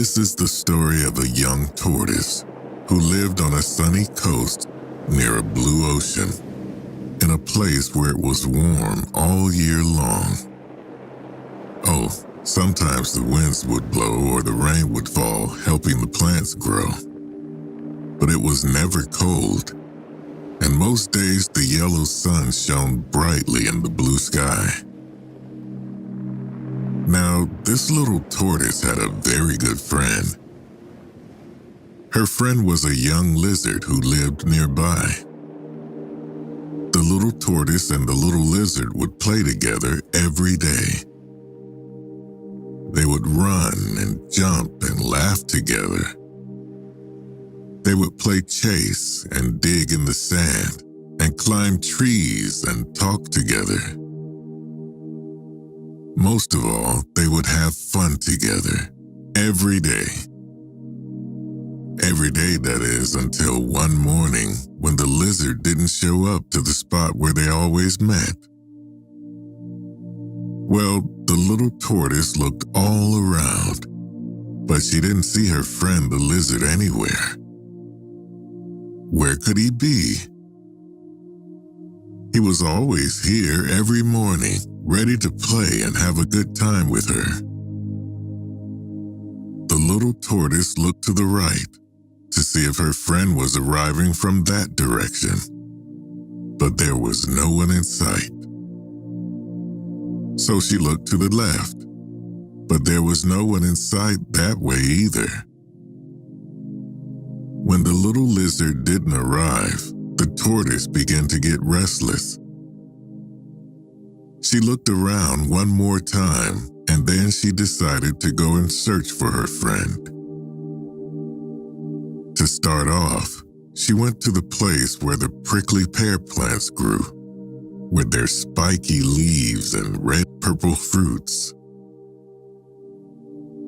This is the story of a young tortoise who lived on a sunny coast near a blue ocean, in a place where it was warm all year long. Oh, sometimes the winds would blow or the rain would fall, helping the plants grow. But it was never cold, and most days the yellow sun shone brightly in the blue sky. Now, this little tortoise had a very good friend. Her friend was a young lizard who lived nearby. The little tortoise and the little lizard would play together every day. They would run and jump and laugh together. They would play chase and dig in the sand and climb trees and talk together. Most of all, they would have fun together every day. Every day, that is, until one morning when the lizard didn't show up to the spot where they always met. Well, the little tortoise looked all around, but she didn't see her friend the lizard anywhere. Where could he be? He was always here every morning, ready to play and have a good time with her. The little tortoise looked to the right to see if her friend was arriving from that direction, but there was no one in sight. So she looked to the left, but there was no one in sight that way either. When the little lizard didn't arrive, the tortoise began to get restless. She looked around one more time, and then she decided to go and search for her friend. To start off, she went to the place where the prickly pear plants grew, with their spiky leaves and red-purple fruits.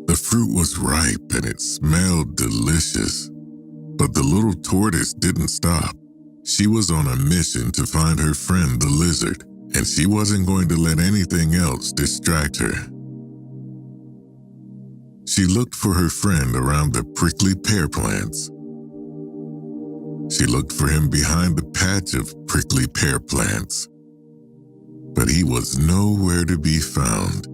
The fruit was ripe and it smelled delicious, but the little tortoise didn't stop. She was on a mission to find her friend the lizard, and she wasn't going to let anything else distract her. She looked for her friend around the prickly pear plants. She looked for him behind the patch of prickly pear plants, but he was nowhere to be found.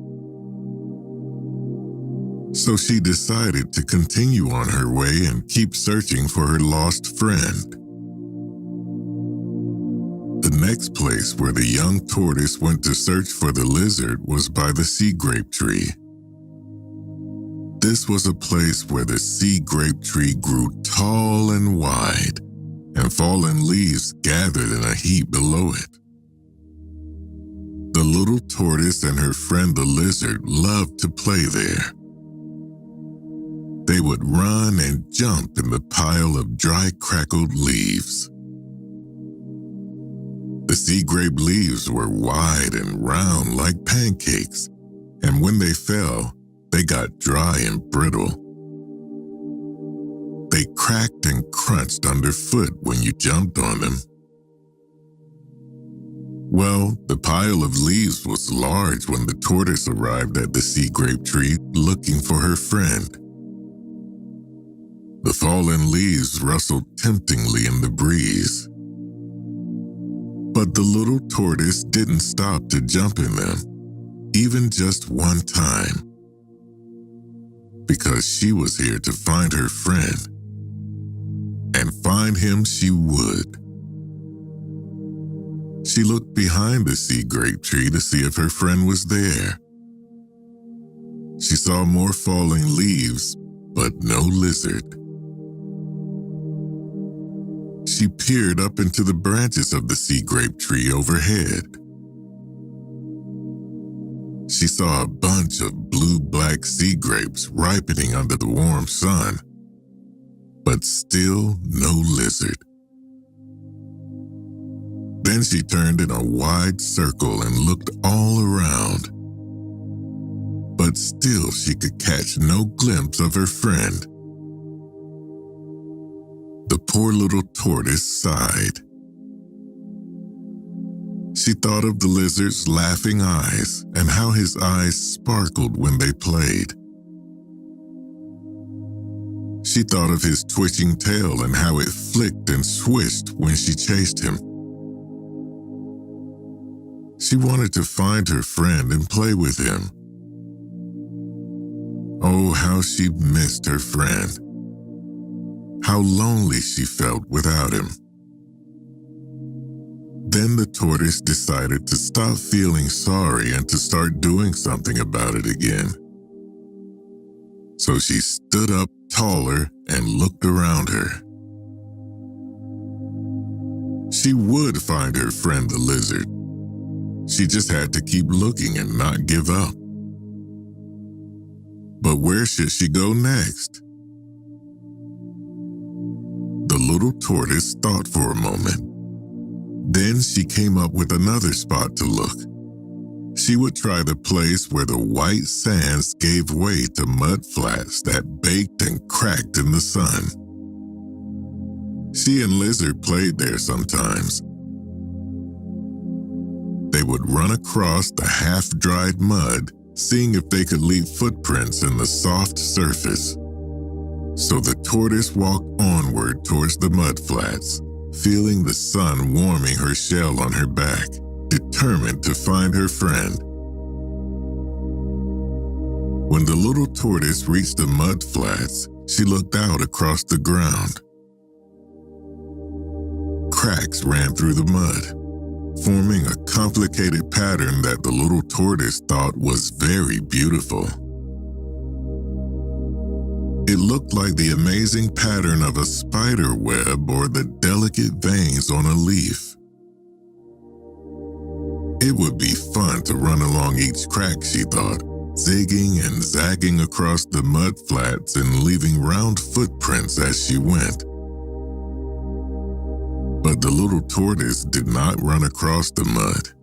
So she decided to continue on her way and keep searching for her lost friend. The next place where the young tortoise went to search for the lizard was by the sea grape tree. This was a place where the sea grape tree grew tall and wide, and fallen leaves gathered in a heap below it. The little tortoise and her friend the lizard loved to play there. They would run and jump in the pile of dry crackled leaves. The sea grape leaves were wide and round like pancakes, and when they fell, they got dry and brittle. They cracked and crunched underfoot when you jumped on them. Well, the pile of leaves was large when the tortoise arrived at the sea grape tree looking for her friend. The fallen leaves rustled temptingly in the breeze. But the little tortoise didn't stop to jump in them, even just one time, because she was here to find her friend, and find him she would. She looked behind the sea grape tree to see if her friend was there. She saw more falling leaves, but no lizard. She peered up into the branches of the sea grape tree overhead. She saw a bunch of blue-black sea grapes ripening under the warm sun, but still no lizard. Then she turned in a wide circle and looked all around, but still she could catch no glimpse of her friend. The poor little tortoise sighed. She thought of the lizard's laughing eyes and how his eyes sparkled when they played. She thought of his twitching tail and how it flicked and swished when she chased him. She wanted to find her friend and play with him. Oh, how she missed her friend. How lonely she felt without him. Then the tortoise decided to stop feeling sorry and to start doing something about it again. So she stood up taller and looked around her. She would find her friend the lizard. She just had to keep looking and not give up. But where should she go next? The little tortoise thought for a moment. Then she came up with another spot to look. She would try the place where the white sands gave way to mud flats that baked and cracked in the sun. She and Lizard played there sometimes. They would run across the half-dried mud, seeing if they could leave footprints in the soft surface. So the tortoise walked onward towards the mud flats, feeling the sun warming her shell on her back, determined to find her friend. When the little tortoise reached the mud flats, she looked out across the ground. Cracks ran through the mud, forming a complicated pattern that the little tortoise thought was very beautiful. It looked like the amazing pattern of a spider web or the delicate veins on a leaf. It would be fun to run along each crack, she thought, zigging and zagging across the mud flats and leaving round footprints as she went. But the little tortoise did not run across the mud.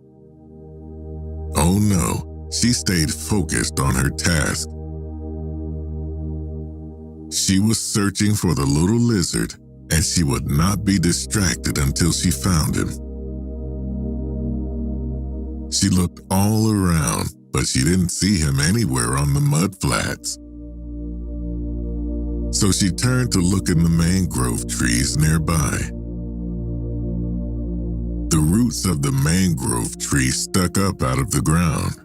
Oh no, she stayed focused on her task. She was searching for the little lizard, and she would not be distracted until she found him. She looked all around, but she didn't see him anywhere on the mud flats. So she turned to look in the mangrove trees nearby. The roots of the mangrove tree stuck up out of the ground.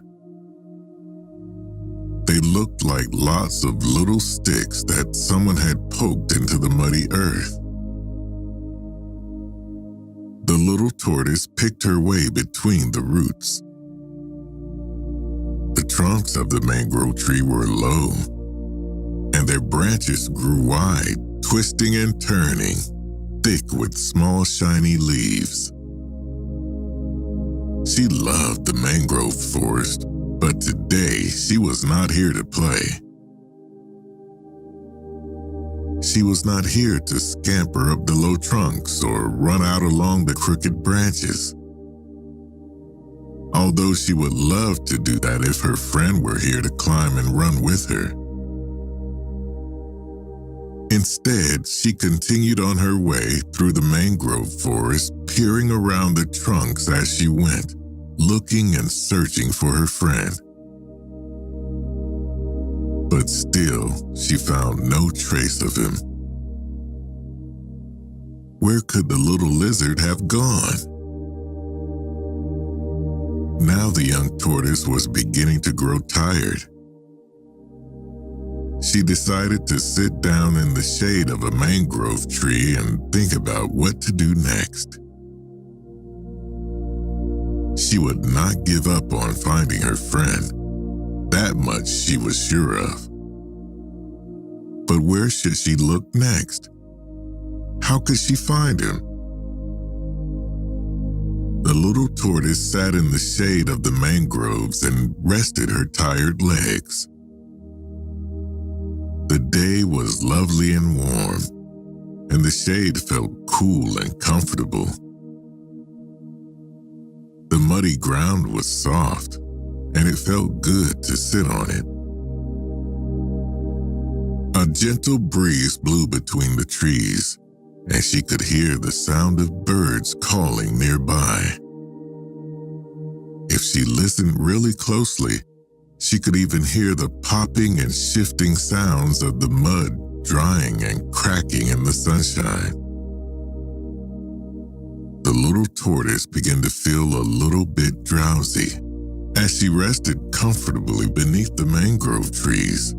They looked like lots of little sticks that someone had poked into the muddy earth. The little tortoise picked her way between the roots. The trunks of the mangrove tree were low, and their branches grew wide, twisting and turning, thick with small shiny leaves. She loved the mangrove forest, but today she was not here to play. She was not here to scamper up the low trunks or run out along the crooked branches. Although she would love to do that if her friend were here to climb and run with her. Instead, she continued on her way through the mangrove forest, peering around the trunks as she went, looking and searching for her friend. But still, she found no trace of him. Where could the little lizard have gone? Now the young tortoise was beginning to grow tired. She decided to sit down in the shade of a mangrove tree and think about what to do next. She would not give up on finding her friend. That much she was sure of. But where should she look next? How could she find him? The little tortoise sat in the shade of the mangroves and rested her tired legs. The day was lovely and warm, and the shade felt cool and comfortable. The muddy ground was soft, and it felt good to sit on it. A gentle breeze blew between the trees, and she could hear the sound of birds calling nearby. If she listened really closely, she could even hear the popping and shifting sounds of the mud drying and cracking in the sunshine. The little tortoise began to feel a little bit drowsy as she rested comfortably beneath the mangrove trees.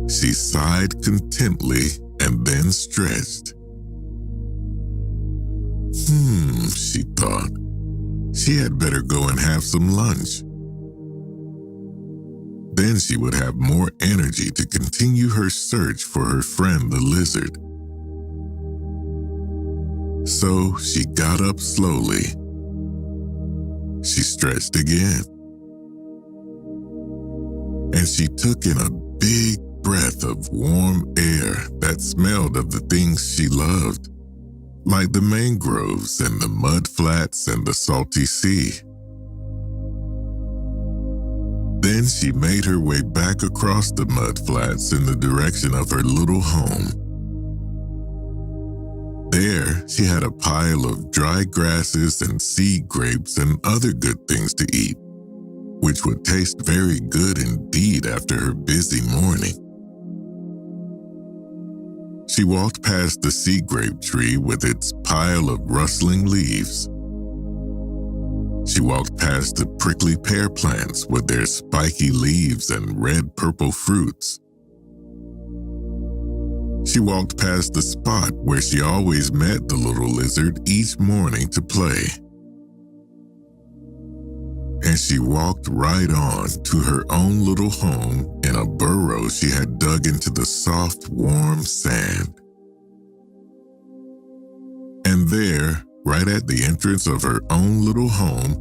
She sighed contently and then stretched. She thought. She had better go and have some lunch. Then she would have more energy to continue her search for her friend the lizard. So she got up slowly. She stretched again. And she took in a big breath of warm air that smelled of the things she loved, like the mangroves and the mud flats and the salty sea. Then she made her way back across the mud flats in the direction of her little home. There, she had a pile of dry grasses and seed grapes and other good things to eat, which would taste very good indeed after her busy morning. She walked past the sea grape tree with its pile of rustling leaves. She walked past the prickly pear plants with their spiky leaves and red-purple fruits. She walked past the spot where she always met the little lizard each morning to play. And she walked right on to her own little home in a burrow she had dug into the soft, warm sand. And there, right at the entrance of her own little home,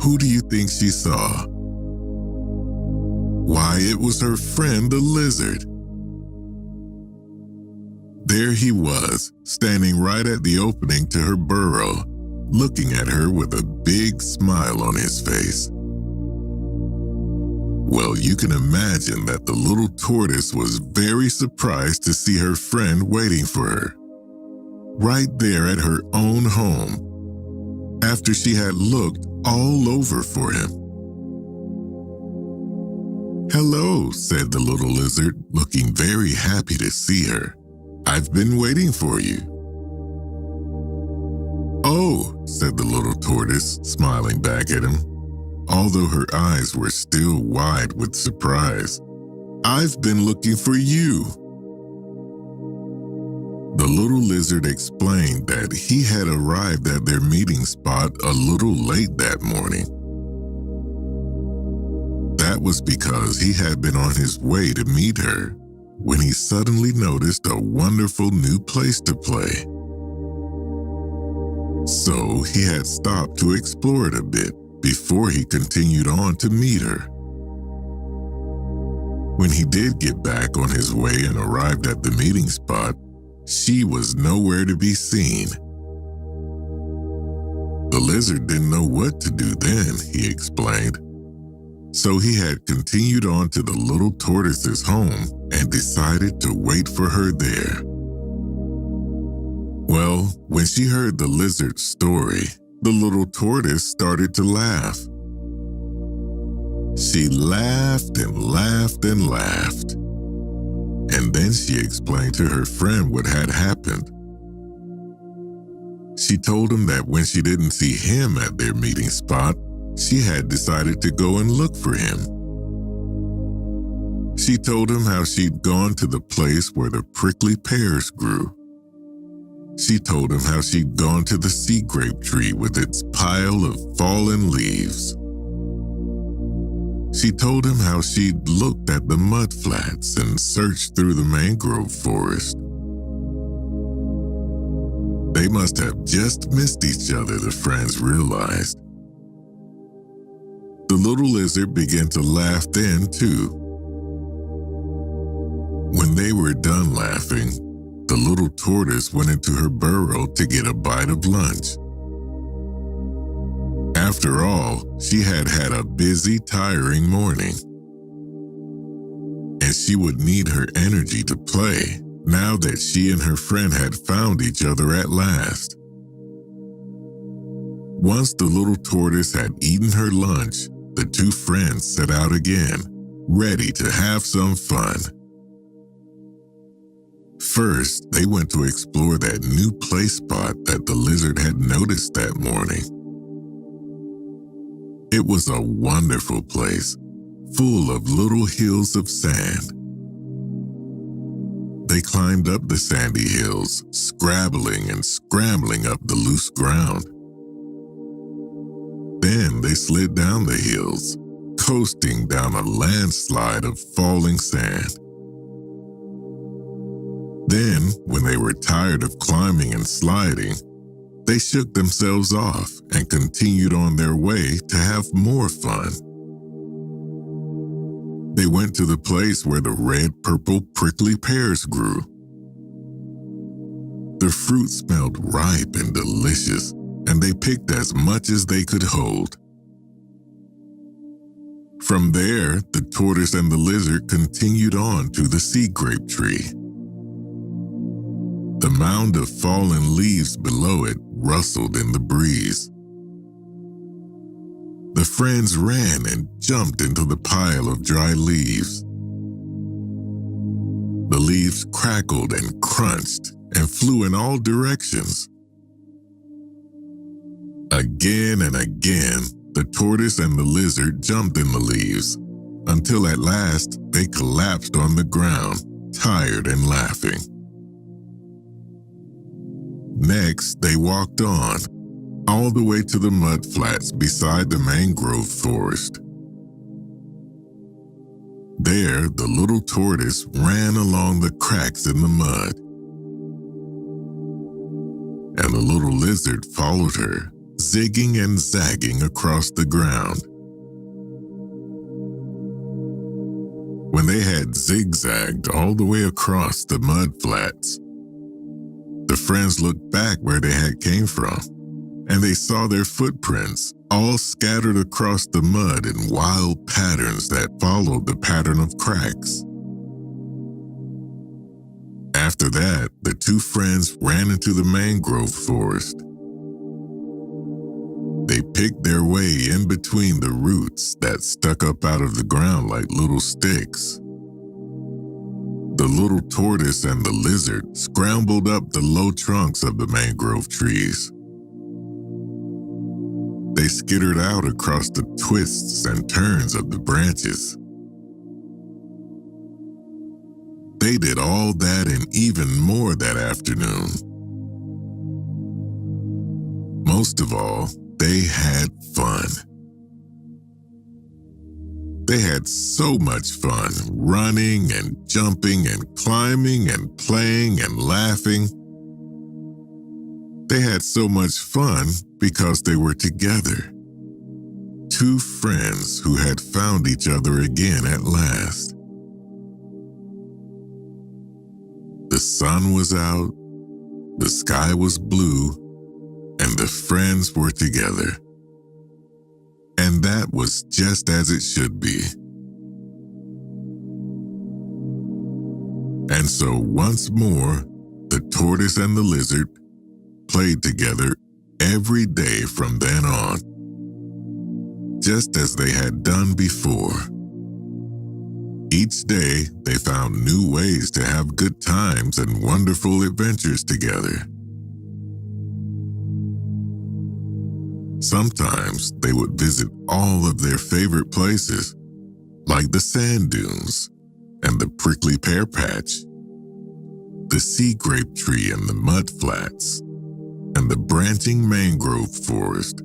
who do you think she saw? Why, it was her friend the lizard. There he was, standing right at the opening to her burrow, looking at her with a big smile on his face. Well, you can imagine that the little tortoise was very surprised to see her friend waiting for her, right there at her own home, after she had looked all over for him. "Hello," said the little lizard, looking very happy to see her. "I've been waiting for you." "Oh," said the little tortoise, smiling back at him, although her eyes were still wide with surprise. "I've been looking for you." The little lizard explained that he had arrived at their meeting spot a little late that morning. That was because he had been on his way to meet her when he suddenly noticed a wonderful new place to play. So he had stopped to explore it a bit before he continued on to meet her. When he did get back on his way and arrived at the meeting spot, she was nowhere to be seen. The lizard didn't know what to do then, he explained. So he had continued on to the little tortoise's home and decided to wait for her there. Well, when she heard the lizard's story, the little tortoise started to laugh. She laughed and laughed and laughed. And then she explained to her friend what had happened. She told him that when she didn't see him at their meeting spot, she had decided to go and look for him. She told him how she'd gone to the place where the prickly pears grew. She told him how she'd gone to the sea grape tree with its pile of fallen leaves. She told him how she'd looked at the mud flats and searched through the mangrove forest. They must have just missed each other, the friends realized. The little lizard began to laugh then, too. When they were done laughing, the little tortoise went into her burrow to get a bite of lunch. After all, she had had a busy, tiring morning. And she would need her energy to play now that she and her friend had found each other at last. Once the little tortoise had eaten her lunch, the two friends set out again, ready to have some fun. First, they went to explore that new play spot that the lizard had noticed that morning. It was a wonderful place, full of little hills of sand. They climbed up the sandy hills, scrabbling and scrambling up the loose ground. Then they slid down the hills, coasting down a landslide of falling sand. Then, when they were tired of climbing and sliding, they shook themselves off and continued on their way to have more fun. They went to the place where the red-purple prickly pears grew. The fruit smelled ripe and delicious, and they picked as much as they could hold. From there, the tortoise and the lizard continued on to the sea grape tree. The mound of fallen leaves below it rustled in the breeze. The friends ran and jumped into the pile of dry leaves. The leaves crackled and crunched and flew in all directions. Again and again, the tortoise and the lizard jumped in the leaves, until at last they collapsed on the ground, tired and laughing. Next, they walked on, all the way to the mud flats beside the mangrove forest. There, the little tortoise ran along the cracks in the mud, and the little lizard followed her, zigging and zagging across the ground. When they had zigzagged all the way across the mud flats, the friends looked back where they had came from, and they saw their footprints all scattered across the mud in wild patterns that followed the pattern of cracks. After that, the two friends ran into the mangrove forest. They picked their way in between the roots that stuck up out of the ground like little sticks. The little tortoise and the lizard scrambled up the low trunks of the mangrove trees. They skittered out across the twists and turns of the branches. They did all that and even more that afternoon. Most of all, they had fun. They had so much fun running and jumping and climbing and playing and laughing. They had so much fun because they were together. Two friends who had found each other again at last. The sun was out, the sky was blue, and the friends were together. And that was just as it should be. And so once more, the tortoise and the lizard played together every day from then on, just as they had done before. Each day, they found new ways to have good times and wonderful adventures together. Sometimes they would visit all of their favorite places, like the sand dunes and the prickly pear patch, the sea grape tree and the mud flats, and the branching mangrove forest.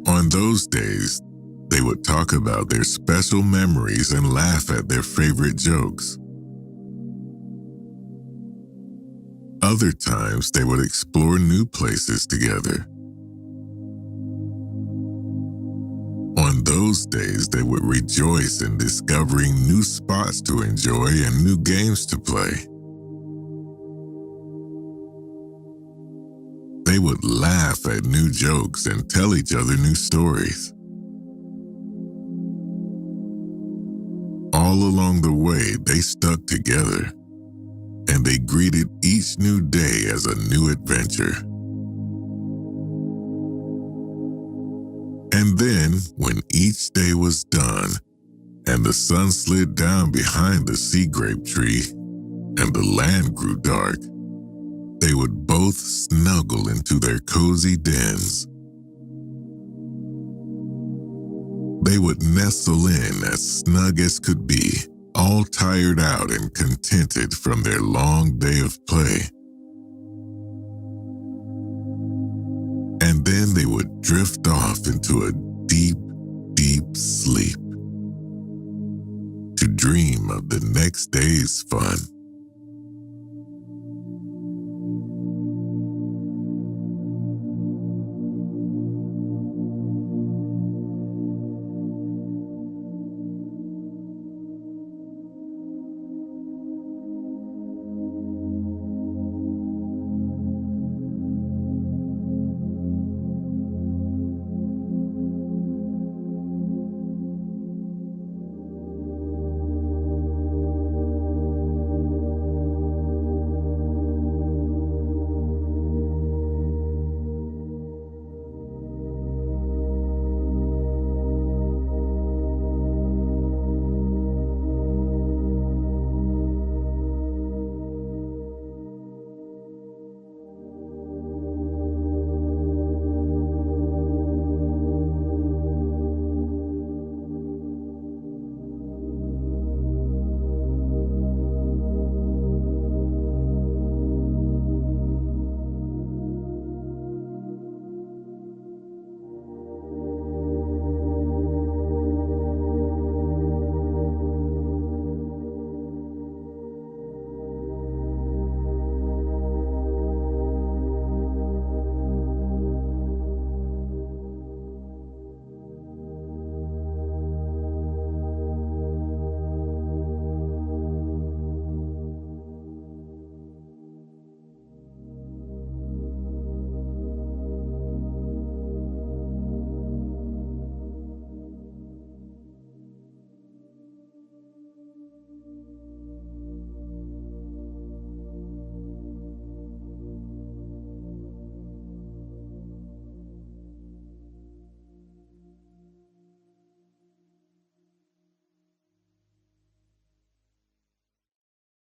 On those days, they would talk about their special memories and laugh at their favorite jokes. Other times, they would explore new places together. On those days, they would rejoice in discovering new spots to enjoy and new games to play. They would laugh at new jokes and tell each other new stories. All along the way, they stuck together, and they greeted each new day as a new adventure. And then, when each day was done, and the sun slid down behind the sea grape tree, and the land grew dark, they would both snuggle into their cozy dens. They would nestle in as snug as could be, all tired out and contented from their long day of play. And then they would drift off into a deep, deep sleep to dream of the next day's fun.